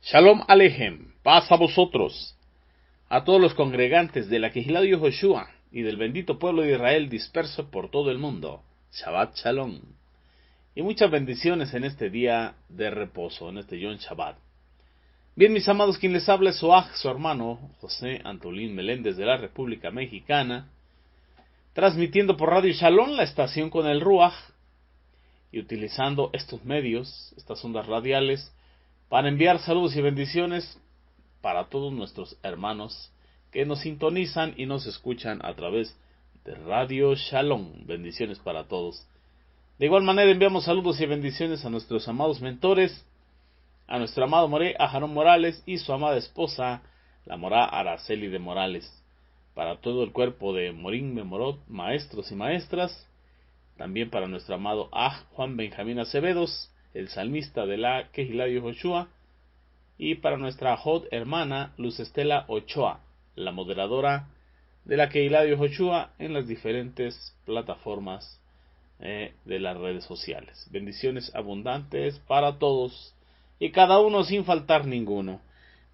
Shalom Alejem, paz a vosotros, a todos los congregantes de la Kehilá de Yehoshua y del bendito pueblo de Israel disperso por todo el mundo. Shabbat Shalom. Y muchas bendiciones en este día de reposo, en este Yom Shabbat. Bien, mis amados, quien les habla es su hermano José Antolín Meléndez de la República Mexicana, transmitiendo por Radio Shalom, la estación con el Ruach, y utilizando estos medios, estas ondas radiales, para enviar saludos y bendiciones para todos nuestros hermanos que nos sintonizan y nos escuchan a través de Radio Shalom. Bendiciones para todos. De igual manera enviamos saludos y bendiciones a nuestros amados mentores, a nuestro amado Moré Ajarón Morales y su amada esposa, la Morá Araceli de Morales, para todo el cuerpo de Morín Memorot, maestros y maestras, también para nuestro amado Juan Benjamín Acevedos, el salmista de la Kehilá de Yehoshua, y para nuestra Jod hermana Luz Estela Ochoa, la moderadora de la Kehilá de Yehoshua en las diferentes plataformas de las redes sociales. Bendiciones abundantes para todos y cada uno sin faltar ninguno.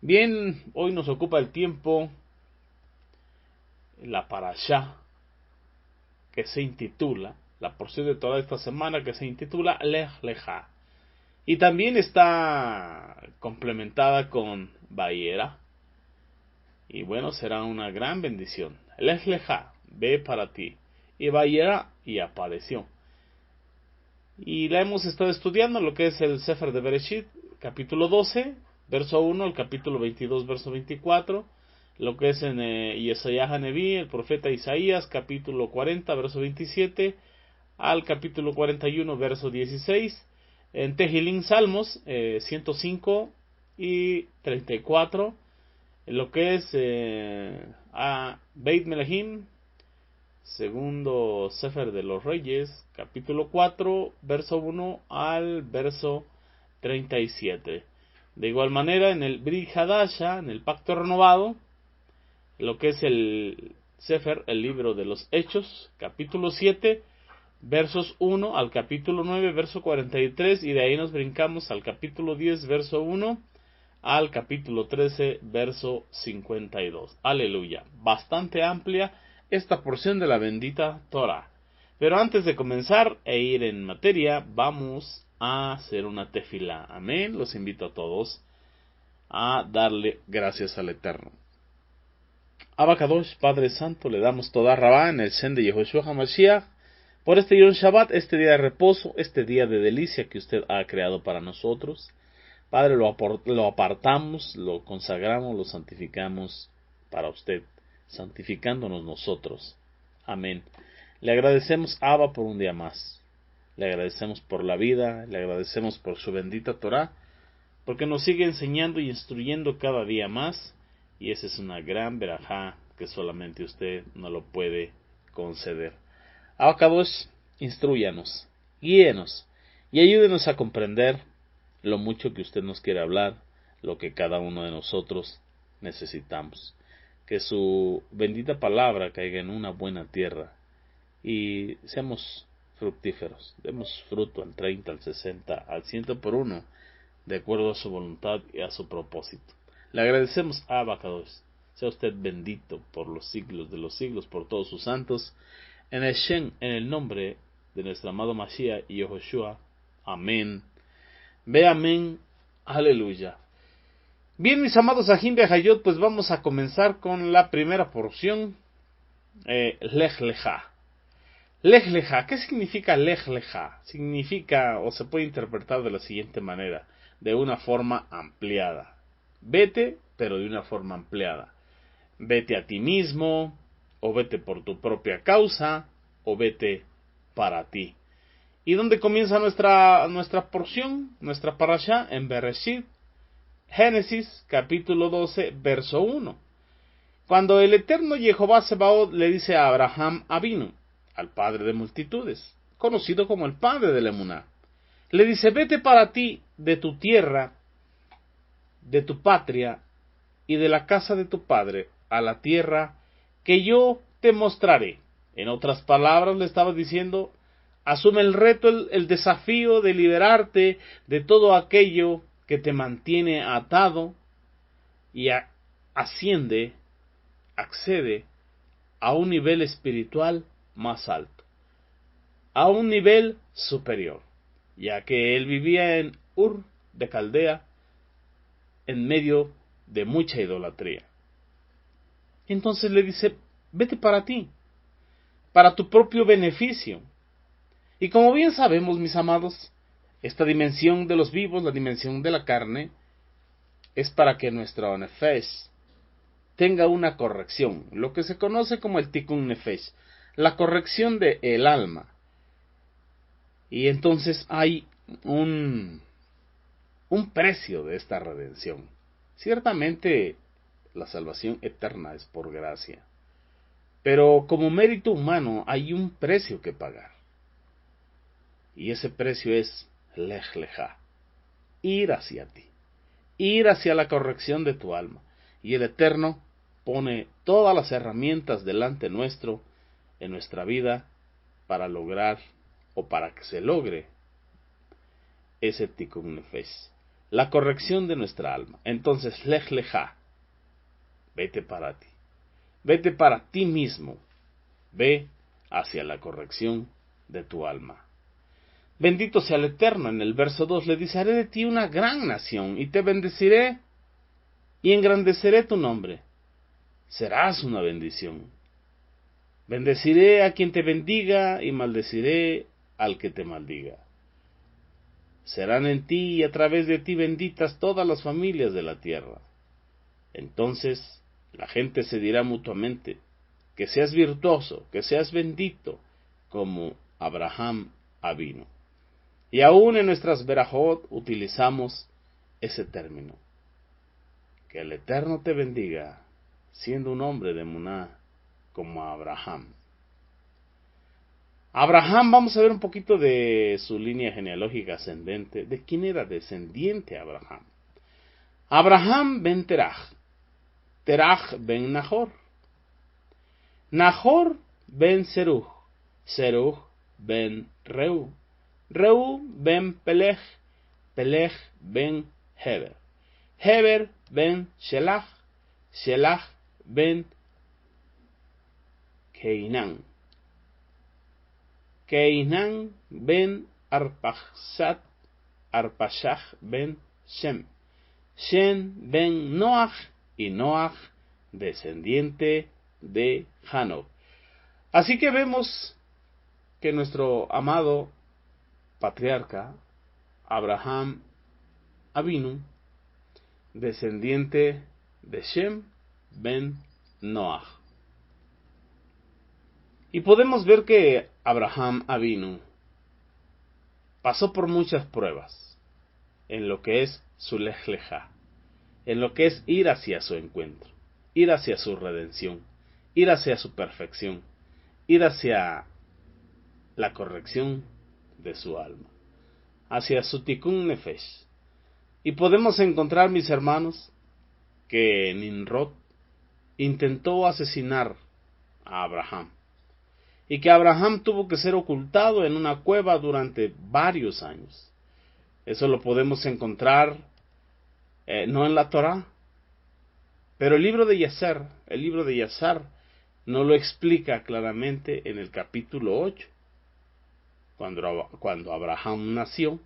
Bien, hoy nos ocupa el tiempo la parashá que se intitula, la porción de Torah de esta semana que se intitula Lech Lecha. Y también está complementada con Vayera. Y bueno, será una gran bendición. Lech Lecha, ve para ti. Y Vayera, y apareció. Y la hemos estado estudiando, lo que es el Sefer de Bereshit, capítulo 12, verso 1, el capítulo 22, verso 24. Lo que es en Yesayah Neví, el profeta Isaías, capítulo 40, verso 27, al capítulo 41, verso 16. En Tehilín Salmos 105 y 34, lo que es a Beit Melahim, segundo Sefer de los Reyes, capítulo 4, verso 1 al verso 37. De igual manera, en el Brit Hadasha, en el Pacto Renovado, lo que es el Sefer, el libro de los Hechos, capítulo 7, versos 1 al capítulo 9, verso 43, y de ahí nos brincamos al capítulo 10, verso 1, al capítulo 13, verso 52. Aleluya. Bastante amplia esta porción de la bendita Torah. Pero antes de comenzar e ir en materia, vamos a hacer una tefilá. Amén. Los invito a todos a darle gracias al Eterno. Abacadosh, Padre Santo, le damos toda rabá en el Shen de Yehoshua HaMashiach, por este Yom Shabbat, este día de reposo, este día de delicia que usted ha creado para nosotros. Padre, lo apartamos, lo consagramos, lo santificamos para usted, santificándonos nosotros. Amén. Le agradecemos, Abba, por un día más. Le agradecemos por la vida, le agradecemos por su bendita Torah, porque nos sigue enseñando y instruyendo cada día más, y esa es una gran verajá que solamente usted no lo puede conceder. Abacadosh, instrúyanos, guíenos y ayúdenos a comprender lo mucho que usted nos quiere hablar, lo que cada uno de nosotros necesitamos. Que su bendita palabra caiga en una buena tierra y seamos fructíferos, demos fruto al 30, al 60, al 100 por uno, de acuerdo a su voluntad y a su propósito. Le agradecemos a Abacadosh. Sea usted bendito por los siglos de los siglos, por todos sus santos. En el Shen, en el nombre de nuestro amado Mashiach y Yehoshua. Amén. Ve amén. Aleluya. Bien, mis amados Ajim Behayot, pues vamos a comenzar con la primera porción. Lech Lecha. Lech Lecha. ¿Qué significa Lech Lecha? Significa, o se puede interpretar de la siguiente manera, de una forma ampliada. Vete, pero de una forma ampliada. Vete a ti mismo, o vete por tu propia causa, o vete para ti. ¿Y dónde comienza nuestra porción, nuestra parashá? En Bereshit, Génesis, capítulo 12, verso 1. Cuando el eterno Jehová Sebaot le dice a Abraham Avinu, al padre de multitudes, conocido como el padre de la Emuná, le dice, vete para ti de tu tierra, de tu patria y de la casa de tu padre, a la tierra que yo te mostraré. En otras palabras, le estaba diciendo, asume el reto, el desafío de liberarte de todo aquello que te mantiene atado y accede a un nivel espiritual más alto, a un nivel superior, ya que él vivía en Ur de Caldea, en medio de mucha idolatría. Entonces le dice, vete para ti, para tu propio beneficio. Y como bien sabemos, mis amados, esta dimensión de los vivos, la dimensión de la carne, es para que nuestra nefesh tenga una corrección, lo que se conoce como el tikkun nefesh, la corrección del alma. Y entonces hay un precio de esta redención. Ciertamente la salvación eterna es por gracia, pero como mérito humano hay un precio que pagar. Y ese precio es lej lejá, ir hacia ti, ir hacia la corrección de tu alma. Y el Eterno pone todas las herramientas delante nuestro en nuestra vida para lograr o para que se logre ese tikkun nefesh, la corrección de nuestra alma. Entonces, lej lejá, vete para ti, vete para ti mismo, ve hacia la corrección de tu alma. Bendito sea el Eterno. En el verso 2 le dice, haré de ti una gran nación, y te bendeciré, y engrandeceré tu nombre. Serás una bendición. Bendeciré a quien te bendiga, y maldeciré al que te maldiga. Serán en ti y a través de ti benditas todas las familias de la tierra. Entonces la gente se dirá mutuamente, que seas virtuoso, que seas bendito, como Abraham Avinu. Y aún en nuestras verajot utilizamos ese término. Que el Eterno te bendiga, siendo un hombre de emuná como Abraham. Abraham, vamos a ver un poquito de su línea genealógica ascendente, de quién era descendiente Abraham. Abraham ben Terach, Terach ben Nahor, Nahor ben Seruj, Seruj ben Reu, Reu ben Peleg, Peleg ben Heber, Heber ben Shelach, Shelach ben Keinan, Keinan ben Arpachsad, Arpachshad ben Shem, Shem ben Noach, y Noach descendiente de Hanok. Así que vemos que nuestro amado patriarca Abraham Avinu, descendiente de Shem ben Noach. Y podemos ver que Abraham Avinu pasó por muchas pruebas en lo que es su lej lejá, en lo que es ir hacia su encuentro, ir hacia su redención, ir hacia su perfección, ir hacia la corrección de su alma, hacia su tikkun nefesh. Y podemos encontrar, mis hermanos, que Nimrod intentó asesinar a Abraham, y que Abraham tuvo que ser ocultado en una cueva durante varios años. Eso lo podemos encontrar no en la Torá, pero el libro de Yasar no lo explica claramente en el capítulo 8, cuando Abraham nació,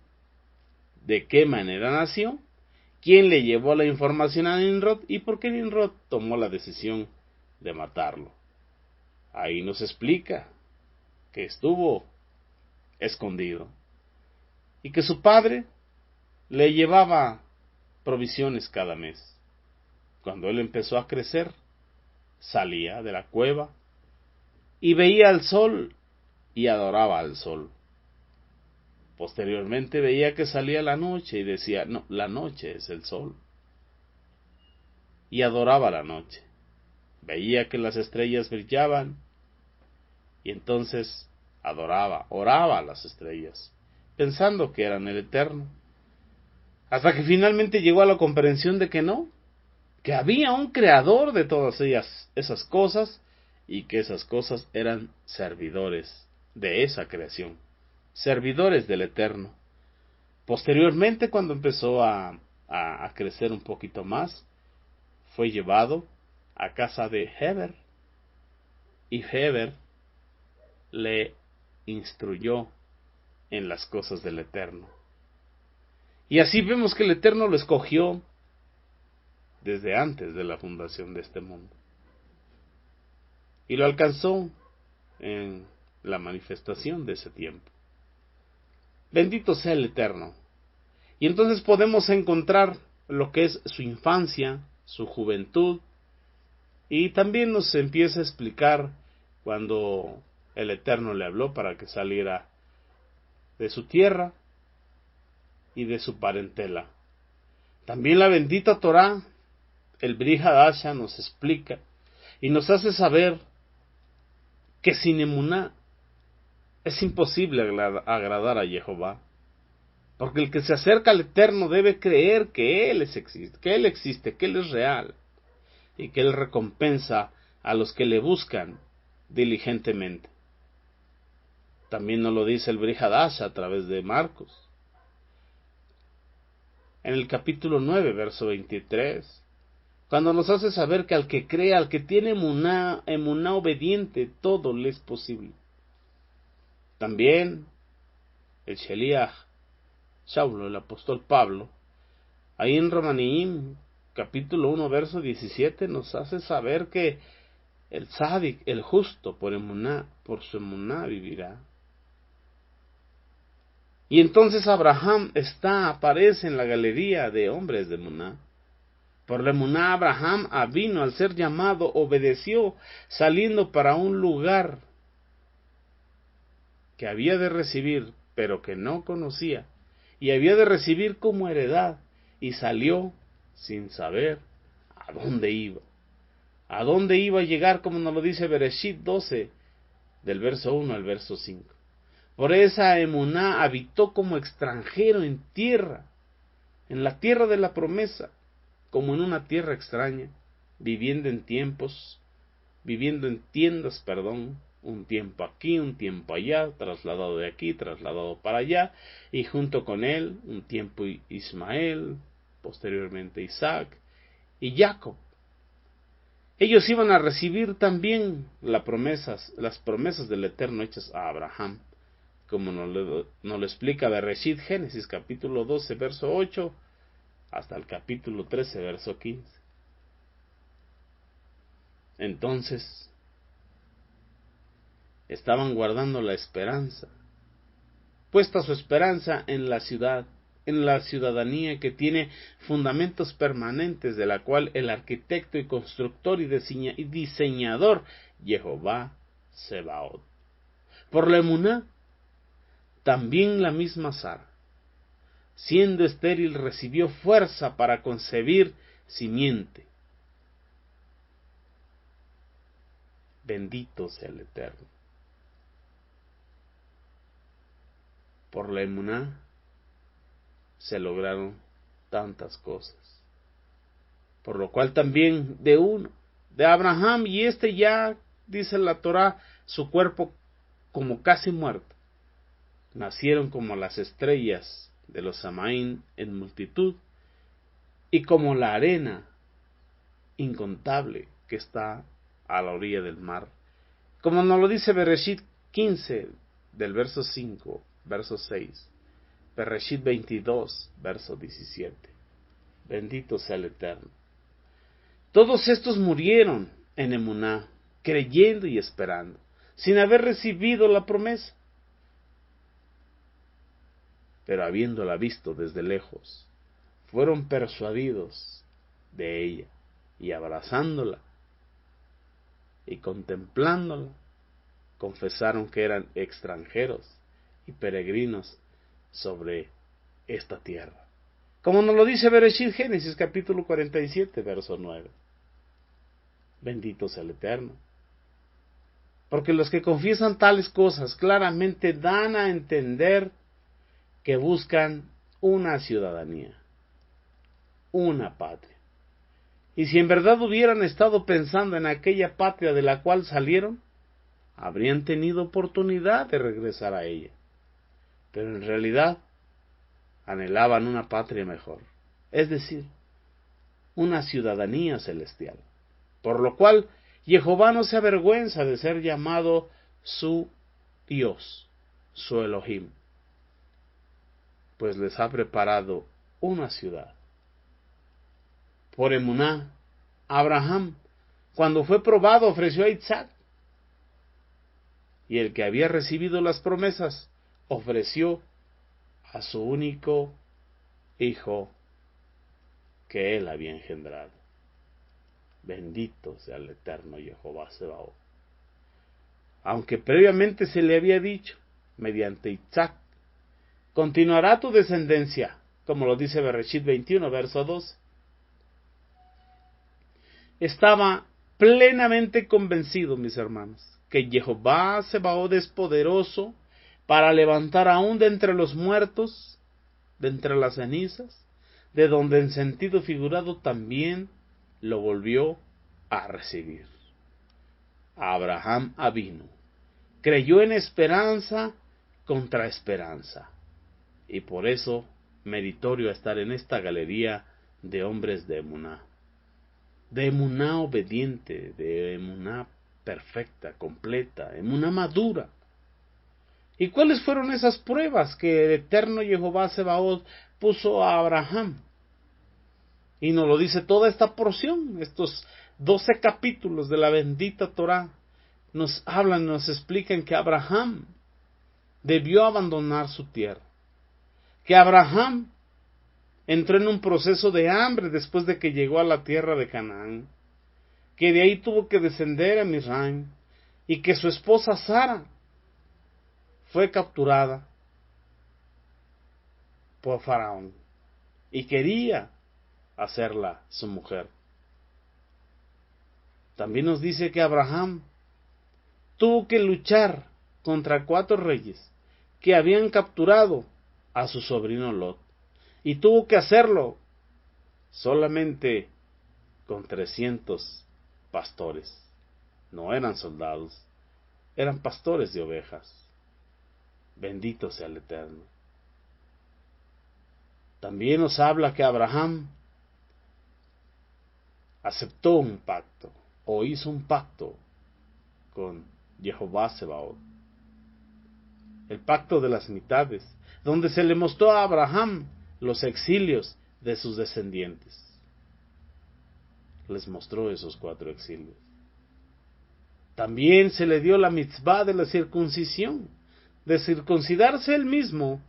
de qué manera nació, quién le llevó la información a Nimrod y por qué Nimrod tomó la decisión de matarlo. Ahí nos explica que estuvo escondido y que su padre le llevaba provisiones cada mes. Cuando él empezó a crecer, salía de la cueva y veía al sol y adoraba al sol. Posteriormente veía que salía la noche y decía, no, la noche es el sol. Y adoraba la noche. Veía que las estrellas brillaban y entonces oraba a las estrellas, pensando que eran el Eterno. Hasta que finalmente llegó a la comprensión de que no, que había un creador de todas esas cosas, y que esas cosas eran servidores de esa creación, servidores del Eterno. Posteriormente, cuando empezó a a crecer un poquito más, fue llevado a casa de Heber, y Heber le instruyó en las cosas del Eterno. Y así vemos que el Eterno lo escogió desde antes de la fundación de este mundo. Y lo alcanzó en la manifestación de ese tiempo. Bendito sea el Eterno. Y entonces podemos encontrar lo que es su infancia, su juventud, y también nos empieza a explicar cuando el Eterno le habló para que saliera de su tierra y de su parentela. También la bendita Torá, el Brit Hadasha, nos explica y nos hace saber que sin emuná es imposible agradar a Jehová, porque el que se acerca al Eterno debe creer que Él existe, que Él es real, y que Él recompensa a los que le buscan diligentemente. También nos lo dice el Brit Hadasha a través de Marcos, en el capítulo 9, verso 23, cuando nos hace saber que al que cree, al que tiene emuná obediente, todo le es posible. También el Sheliach Saulo, el apóstol Pablo, ahí en Romaníim, capítulo 1, verso 17, nos hace saber que el Tzadik, el justo, por su emuná vivirá. Y entonces Abraham aparece en la galería de hombres de emuná. Por la emuná Abraham avino, al ser llamado, obedeció, saliendo para un lugar que había de recibir, pero que no conocía, y había de recibir como heredad, y salió sin saber a dónde iba. A dónde iba a llegar, como nos lo dice Bereshit 12, del verso 1 al verso 5. Por esa emuná habitó como extranjero en la tierra de la promesa, como en una tierra extraña, viviendo en tiendas, un tiempo aquí, un tiempo allá, trasladado de aquí, trasladado para allá, y junto con él un tiempo Ismael, posteriormente Isaac y Jacob. Ellos iban a recibir también las promesas del Eterno hechas a Abraham, como nos lo explica Bereshit, Génesis capítulo 12, verso 8, hasta el capítulo 13, verso 15. Entonces, estaban guardando la esperanza, puesta su esperanza en la ciudadanía que tiene fundamentos permanentes, de la cual el arquitecto y constructor y diseñador, Jehová Sebaot. Por la emuná, también la misma Sara, siendo estéril, recibió fuerza para concebir simiente. Bendito sea el Eterno. Por la emuná se lograron tantas cosas. Por lo cual también de Abraham, y ya, dice la Torá, su cuerpo como casi muerto, nacieron como las estrellas de los Samaín en multitud, y como la arena incontable que está a la orilla del mar. Como nos lo dice Bereshit 15, del verso 5, verso 6, Bereshit 22, verso 17. Bendito sea el Eterno. Todos estos murieron en emuná, creyendo y esperando, sin haber recibido la promesa, pero habiéndola visto desde lejos, fueron persuadidos de ella, y abrazándola y contemplándola, confesaron que eran extranjeros y peregrinos sobre esta tierra. Como nos lo dice Bereshit, Génesis capítulo 47, verso 9. Bendito sea el Eterno. Porque los que confiesan tales cosas claramente dan a entender que buscan una ciudadanía, una patria. Y si en verdad hubieran estado pensando en aquella patria de la cual salieron, habrían tenido oportunidad de regresar a ella. Pero en realidad anhelaban una patria mejor, es decir, una ciudadanía celestial. Por lo cual, Jehová no se avergüenza de ser llamado su Dios, su Elohim, pues les ha preparado una ciudad. Por emuná, Abraham, cuando fue probado, ofreció a Isaac, y el que había recibido las promesas ofreció a su único hijo que él había engendrado. Bendito sea el eterno Jehová Sebaot. Aunque previamente se le había dicho, mediante Isaac, continuará tu descendencia, como lo dice Bereshit 21, verso 12. Estaba plenamente convencido, mis hermanos, que Jehová Sebaot es poderoso para levantar aún de entre los muertos, de entre las cenizas, de donde en sentido figurado también lo volvió a recibir. Abraham Avinu creyó en esperanza contra esperanza, y por eso meritorio estar en esta galería de hombres de emuná obediente, de emuná perfecta, completa, emuná madura. ¿Y cuáles fueron esas pruebas que el eterno Jehová Sebaot puso a Abraham? Y nos lo dice toda esta porción, estos 12 capítulos de la bendita Torá, nos hablan, nos explican que Abraham debió abandonar su tierra, que Abraham entró en un proceso de hambre después de que llegó a la tierra de Canaán, que de ahí tuvo que descender a Misraim, y que su esposa Sara fue capturada por Faraón y quería hacerla su mujer. También nos dice que Abraham tuvo que luchar contra 4 reyes que habían capturado a su sobrino Lot, y tuvo que hacerlo solamente con 300 pastores. No eran soldados, eran pastores de ovejas. Bendito sea el Eterno. También nos habla que Abraham aceptó un pacto, o hizo un pacto con Jehová Sebaot. El pacto de las mitades, donde se le mostró a Abraham los exilios de sus descendientes. Les mostró esos 4 exilios. También se le dio la mitzvah de la circuncisión, de circuncidarse él mismo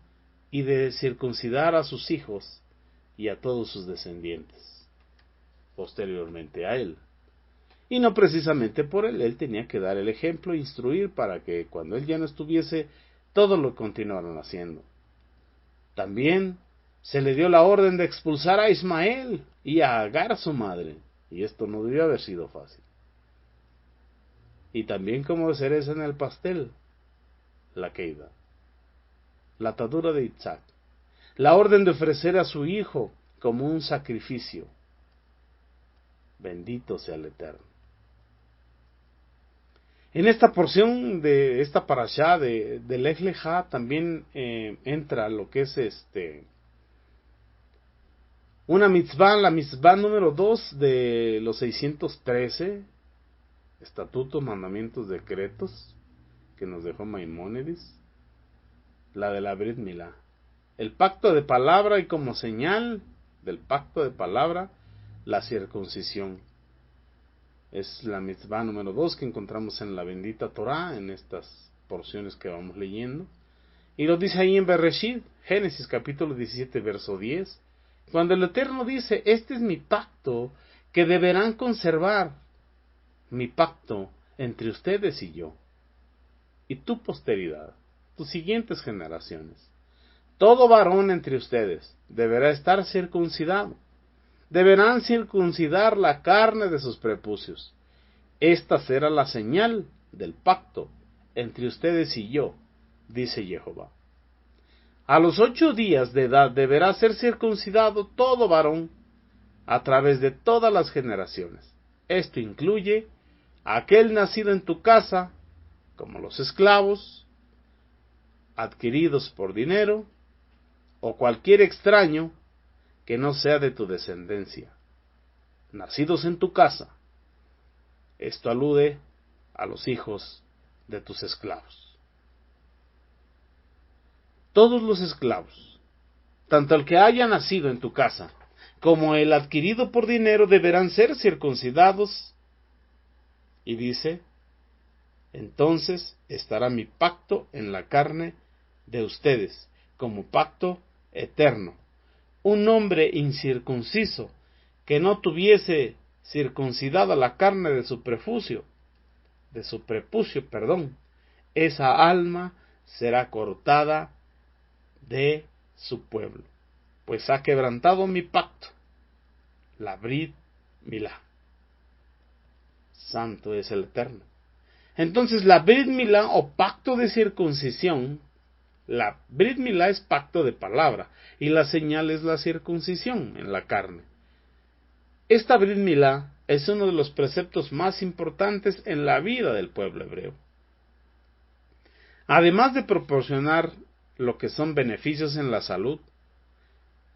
y de circuncidar a sus hijos y a todos sus descendientes, posteriormente a él. Y no precisamente por él tenía que dar el ejemplo e instruir para que cuando él ya no estuviese, todos lo continuaran haciendo. También se le dio la orden de expulsar a Ismael y a Agar su madre, y esto no debió haber sido fácil. Y también como cereza en el pastel, la queida, la atadura de Isaac, la orden de ofrecer a su hijo como un sacrificio. Bendito sea el Eterno. En esta porción de esta parashá de Lech Lejá también entra lo que es una mitzvah, la mitzvah número 2 de los 613 estatutos, mandamientos, decretos que nos dejó Maimónides, la de la Brit Milá, el pacto de palabra, y como señal del pacto de palabra, la circuncisión. Es la mitzvah número 2 que encontramos en la bendita Torá, en estas porciones que vamos leyendo. Y lo dice ahí en Bereshit, Génesis capítulo 17, verso 10, cuando el Eterno dice: este es mi pacto que deberán conservar, mi pacto entre ustedes y yo, y tu posteridad, tus siguientes generaciones. Todo varón entre ustedes deberá estar circuncidado. Deberán circuncidar la carne de sus prepucios. Esta será la señal del pacto entre ustedes y yo, dice Jehová. A los 8 días de edad deberá ser circuncidado todo varón a través de todas las generaciones. Esto incluye a aquel nacido en tu casa, como los esclavos, adquiridos por dinero, o cualquier extraño que no sea de tu descendencia, nacidos en tu casa. Esto alude a los hijos de tus esclavos. Todos los esclavos, tanto el que haya nacido en tu casa como el adquirido por dinero, deberán ser circuncidados. Y dice, entonces estará mi pacto en la carne de ustedes, como pacto eterno. Un hombre incircunciso que no tuviese circuncidada la carne de su prepucio, esa alma será cortada de su pueblo, pues ha quebrantado mi pacto, la Brit Milá. Santo es el Eterno. Entonces la Brit Milá o pacto de circuncisión, la Brit Milá es pacto de palabra y la señal es la circuncisión en la carne. Esta Brit Milá es uno de los preceptos más importantes en la vida del pueblo hebreo. Además de proporcionar lo que son beneficios en la salud,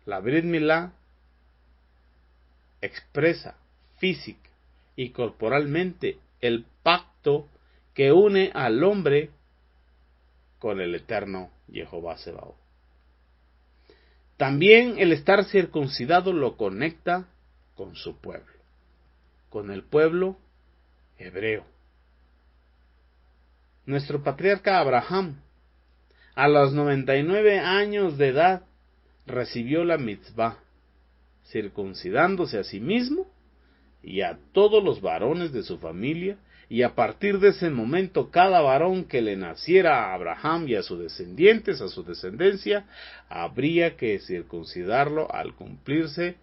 la Brit Milá expresa física y corporalmente el pacto que une al hombre con el eterno Jehová Sebaot. También el estar circuncidado lo conecta con su pueblo, con el pueblo hebreo. Nuestro patriarca Abraham, a los 99 años de edad, recibió la mitzvah, circuncidándose a sí mismo y a todos los varones de su familia, y a partir de ese momento cada varón que le naciera a Abraham y a sus descendientes, a su descendencia, habría que circuncidarlo al cumplirse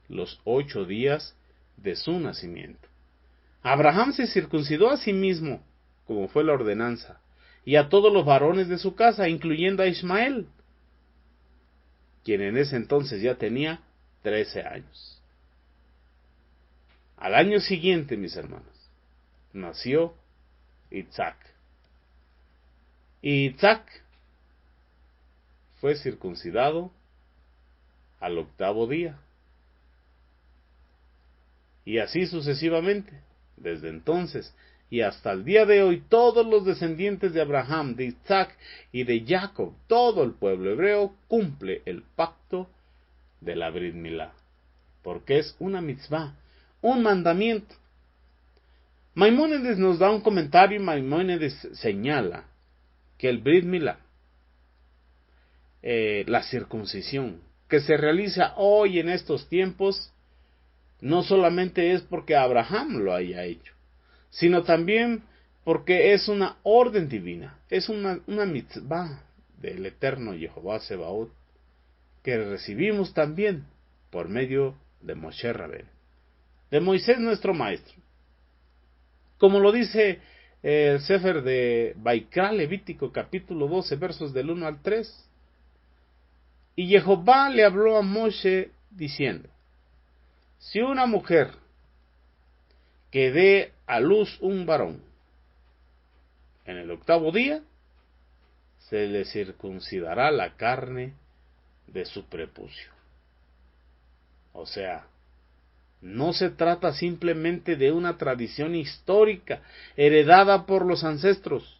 los 8 días de su nacimiento. Abraham se circuncidó a sí mismo, como fue la ordenanza, y a todos los varones de su casa, incluyendo a Ismael, quien en ese entonces ya tenía 13 años. Al año siguiente, mis hermanos, nació Isaac. Y Isaac fue circuncidado al 8º día. Y así sucesivamente, desde entonces y hasta el día de hoy, todos los descendientes de Abraham, de Isaac y de Jacob, todo el pueblo hebreo cumple el pacto de la Brit Milá, porque es una mitzvah, un mandamiento. Maimónides nos da un comentario y Maimónides señala que el Brit Milá, la circuncisión, que se realiza hoy en estos tiempos, no solamente es porque Abraham lo haya hecho, sino también porque es una orden divina, es una mitzvah del eterno Jehová Sebaot, que recibimos también por medio de Moshe Rabén, de Moisés nuestro maestro. Como lo dice el Sefer de Baikra Levítico, capítulo 12, versos del 1 al 3. Y Jehová le habló a Moshe diciendo, si una mujer que dé a luz un varón en el 8º día, se le circuncidará la carne de su prepucio. O sea, no se trata simplemente de una tradición histórica heredada por los ancestros.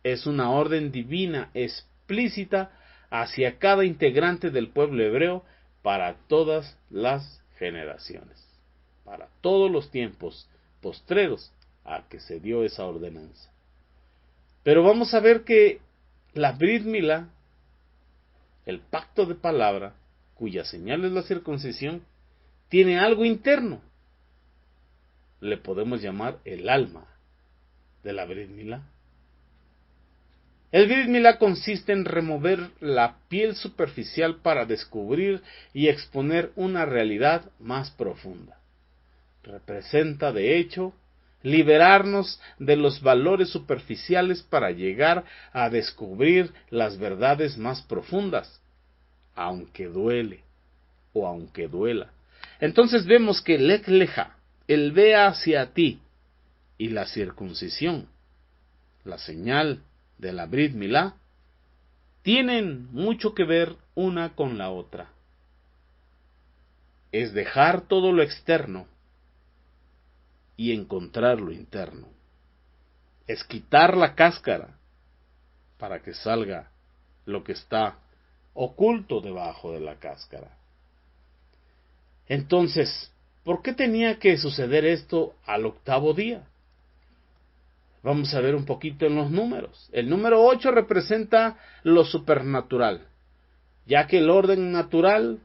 Es una orden divina explícita hacia cada integrante del pueblo hebreo para todas las generaciones, para todos los tiempos postreros a que se dio esa ordenanza. Pero vamos a ver que la Brit Milá, el pacto de palabra, cuya señal es la circuncisión, tiene algo interno. Le podemos llamar el alma de la Brit Milá. El Brit Milá consiste en remover la piel superficial para descubrir y exponer una realidad más profunda. Representa, de hecho, liberarnos de los valores superficiales para llegar a descubrir las verdades más profundas, aunque duele o aunque duela. Entonces vemos que Lech Lecha, el ve hacia ti, y la circuncisión, la señal de la Brit Milá, tienen mucho que ver una con la otra. es dejar todo lo externo y encontrar lo interno. Es quitar la cáscara para que salga lo que está oculto debajo de la cáscara. Entonces, ¿por qué tenía que suceder esto al octavo día? Vamos a ver un poquito en los números. El número 8 representa lo supernatural, ya que el orden natural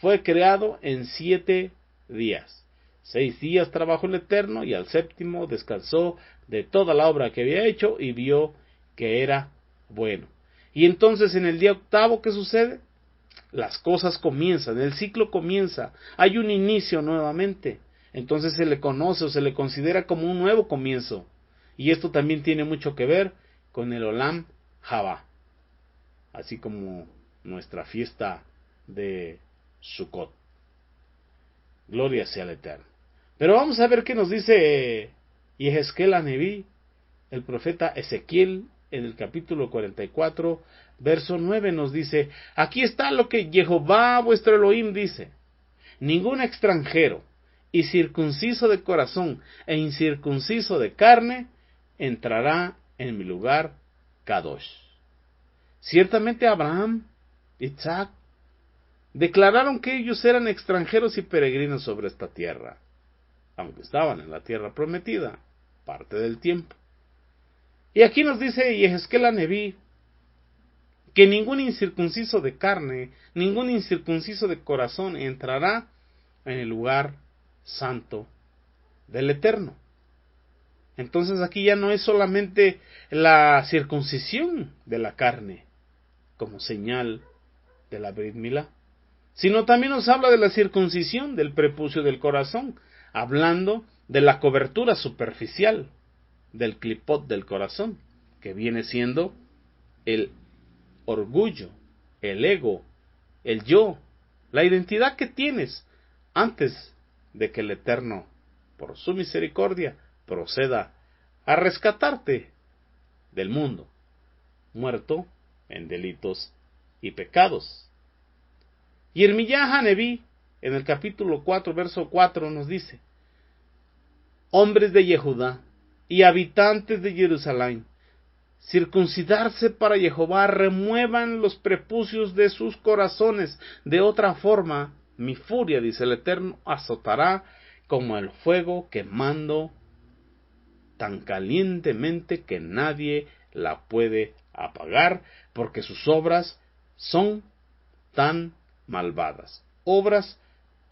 fue creado en 7 días. 6 días trabajó el Eterno y al séptimo descansó de toda la obra que había hecho y vio que era bueno. Y entonces en el día octavo, ¿qué sucede? Las cosas comienzan, el ciclo comienza, hay un inicio nuevamente. Entonces se le conoce o se le considera como un nuevo comienzo. Y esto también tiene mucho que ver con el Olam Haba, así como nuestra fiesta de Sukkot. Gloria sea al Eterno. Pero vamos a ver qué nos dice Yehezkel Haneví, el profeta Ezequiel, en el capítulo 44, verso 9 nos dice: aquí está lo que Jehová vuestro Elohim dice: ningún extranjero, y circunciso de corazón e incircunciso de carne, entrará en mi lugar Kadosh. Ciertamente Abraham, Isaac, declararon que ellos eran extranjeros y peregrinos sobre esta tierra, aunque estaban en la tierra prometida, parte del tiempo. Y aquí nos dice Yehezkel Haneví que ningún incircunciso de carne, ningún incircunciso de corazón entrará en el lugar santo del Eterno. Entonces aquí ya no es solamente la circuncisión de la carne como señal de la Brit Milá, sino también nos habla de la circuncisión del prepucio del corazón, hablando de la cobertura superficial del clipot del corazón, que viene siendo el orgullo, el ego, el yo, la identidad que tienes antes de que el Eterno, por su misericordia, proceda a rescatarte del mundo, muerto en delitos y pecados. Y Yirmiyah Haneví, en el capítulo 4, verso 4, nos dice: hombres de Yehudá y habitantes de Jerusalén, circuncidarse para Jehová, remuevan los prepucios de sus corazones, de otra forma mi furia, dice el Eterno, azotará como el fuego quemando tan calientemente que nadie la puede apagar, porque sus obras son tan malvadas, obras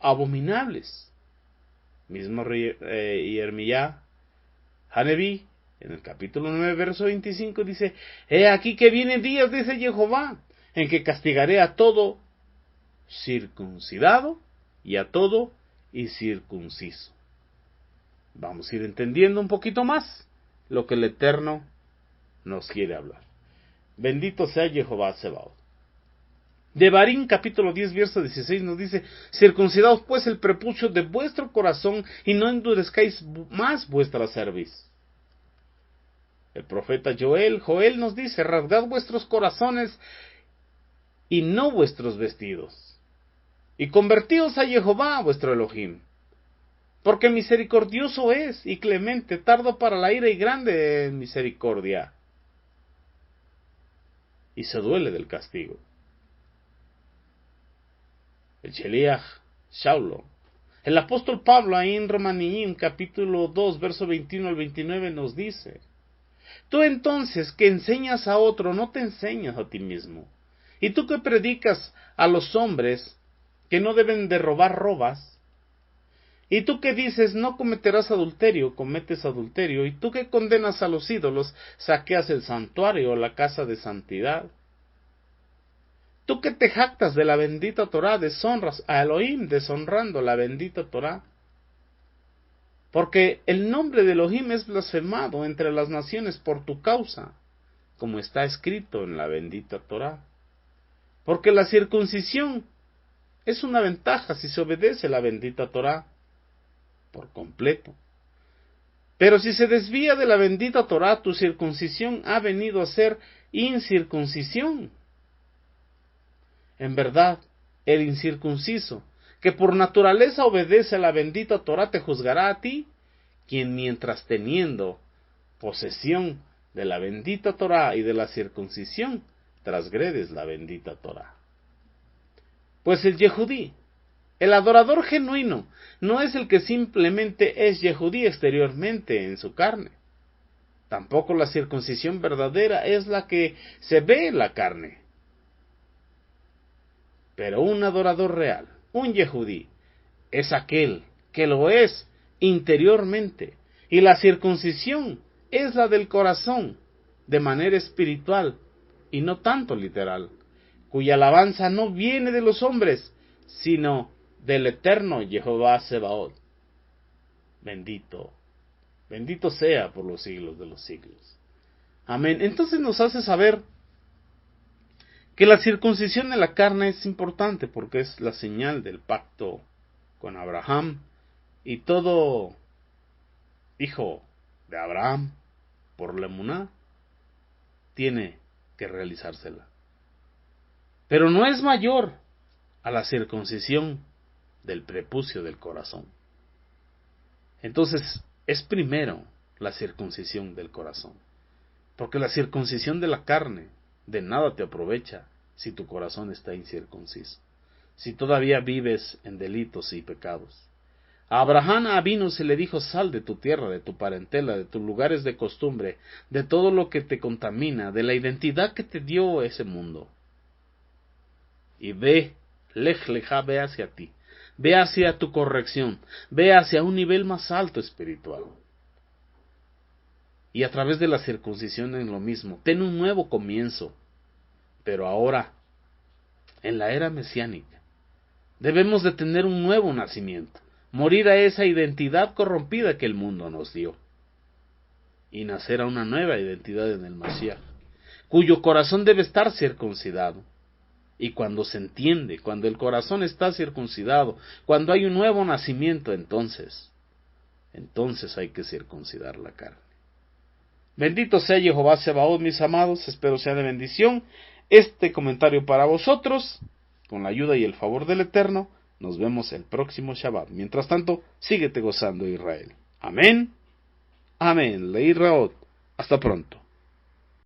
abominables. Mismo Yirmiyah Haneví, en el capítulo 9, verso 25, dice: he aquí que vienen días, dice Jehová, en que castigaré a todo circuncidado y a todo incircunciso. Vamos a ir entendiendo un poquito más lo que el Eterno nos quiere hablar. Bendito sea Jehová Sebaot. Devarim capítulo 10 verso 16 nos dice: circuncidaos pues el prepucio de vuestro corazón y no endurezcáis más vuestra cerviz. El profeta Joel nos dice: rasgad vuestros corazones y no vuestros vestidos, y convertíos a Jehová vuestro Elohim, porque misericordioso es y clemente, tardo para la ira y grande en misericordia, y se duele del castigo. El Sheliach Shaulo, el apóstol Pablo, ahí en Romaníim capítulo 2 verso 21 al 29 nos dice: tú entonces que enseñas a otro, no te enseñas a ti mismo, y tú que predicas a los hombres que no deben de robar, robas, y tú que dices no cometerás adulterio, cometes adulterio, y tú que condenas a los ídolos, saqueas el santuario o la casa de santidad. Tú que te jactas de la bendita Torá, deshonras a Elohim, deshonrando la bendita Torá. Porque el nombre de Elohim es blasfemado entre las naciones por tu causa, como está escrito en la bendita Torá. Porque la circuncisión es una ventaja si se obedece la bendita Torá por completo. Pero si se desvía de la bendita Torá, tu circuncisión ha venido a ser incircuncisión. En verdad, el incircunciso, que por naturaleza obedece a la bendita Torá, te juzgará a ti, quien mientras teniendo posesión de la bendita Torá y de la circuncisión, transgredes la bendita Torá. Pues el Yehudí, el adorador genuino, no es el que simplemente es Yehudí exteriormente en su carne. Tampoco la circuncisión verdadera es la que se ve en la carne. Pero un adorador real, un Yehudí, es aquel que lo es interiormente. Y la circuncisión es la del corazón, de manera espiritual y no tanto literal, cuya alabanza no viene de los hombres, sino del eterno Jehová Sebaot. Bendito, bendito sea por los siglos de los siglos. Amén. Entonces nos hace saber que la circuncisión de la carne es importante porque es la señal del pacto con Abraham, y todo hijo de Abraham por la emuná tiene que realizársela. Pero no es mayor a la circuncisión del prepucio del corazón. Entonces es primero la circuncisión del corazón, porque la circuncisión de la carne de nada te aprovecha si tu corazón está incircunciso, si todavía vives en delitos y pecados. A Abraham Avinu se le dijo: sal de tu tierra, de tu parentela, de tus lugares de costumbre, de todo lo que te contamina, de la identidad que te dio ese mundo. Y ve, lej leja, ve hacia ti, ve hacia tu corrección, ve hacia un nivel más alto espiritual. Y a través de la circuncisión es lo mismo, ten un nuevo comienzo, pero ahora, en la era mesiánica, debemos de tener un nuevo nacimiento, morir a esa identidad corrompida que el mundo nos dio, y nacer a una nueva identidad en el Mashiach, cuyo corazón debe estar circuncidado. Y cuando se entiende, cuando el corazón está circuncidado, cuando hay un nuevo nacimiento, entonces hay que circuncidar la carne. Bendito sea Jehová Sebaot, mis amados, espero sea de bendición este comentario para vosotros. Con la ayuda y el favor del Eterno, nos vemos el próximo Shabbat. Mientras tanto, síguete gozando, Israel. Amén. Amén. Leí Raot. Hasta pronto.